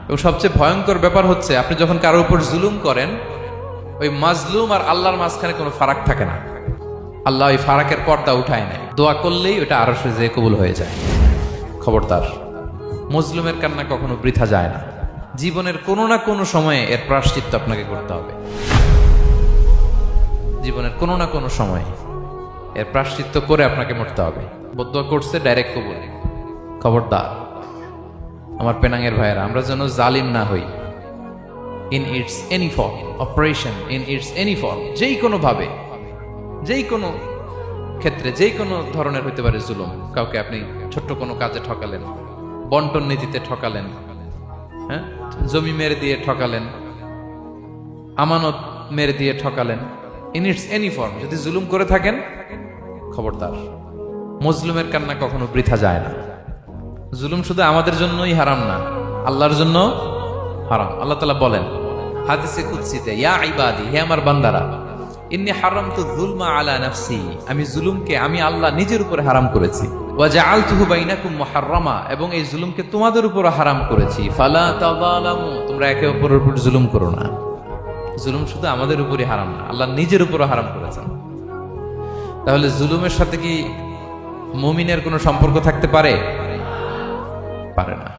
এবং সবচেয়ে ভয়ঙ্কর ব্যাপার হচ্ছে আপনি যখন কারোর উপর জুলুম করেন, ওই মাজলুম আর আল্লাহর মাঝখানে কোনো ফারাক থাকে না। আল্লাহ ওই ফারাকের পর্দা উঠায় নেয়, দোয়া করলেই ওটা আরশে যেয়ে কবুল হয়ে যায়। খবরদার, মজলুমের কান্না কখনো বৃথা যায় না। জীবনের কোনো না কোনো সময়ে এর প্রায়শ্চিত্ত আপনাকে করতে হবে। জীবনের কোনো না কোনো সময়ে এর প্রায়শ্চিত্ত করে আপনাকে মরতে হবে। বদদোয়া করছে, ডাইরেক্ট কবুল। খবরদার আমার পেনাঙ্গের ভাইয়েরা, আমরা যেন জালিম না হই। In it's any form, operation in it's any form, যেই কোনো ভাবে, যেই কোনো ক্ষেত্রে, যেই কোনো ধরনের হইতে পারে জুলুম। কাউকে আপনি ছোট্ট কোনো কাজে ঠকালেন, বন্টন নীতিতে ঠকালেন, হ্যাঁ, জমি মেরে দিয়ে ঠকালেন, আমানত মেরে দিয়ে ঠকালেন, ইন ইটস এনি ফর্ম যদি জুলুম করে থাকেন, খবরদার, মজলুমের কান্না কখনো বৃথা যায় না। জুলুম শুধু আমাদের জন্যই হারাম না, আল্লাহর জন্য হারাম। আল্লাহ তাআলা বলেন হাদিসে কুদসিতে, ইয়া ইবাদি, হে আমার বান্দারা, ইন্নী হারামতু যুলমা আলা নাফসি, আমি জুলুমকে আমি আল্লাহ নিজের উপরে হারাম করেছি। ওয়া জাআলতুহু বাইনাকুম মুহাররামা, এবং এই জুলুমকে তোমাদের উপর হারাম করেছি। ফালা তাযালামু, তোমরা একে অপরের উপর জুলুম করো না। জুলুম শুধু আমাদের উপরই হারাম না, আল্লাহ নিজের উপরও হারাম করেছেন। তাহলে জুলুমের সাথে কি মুমিনের কোনো সম্পর্ক থাকতে পারে? পারে না।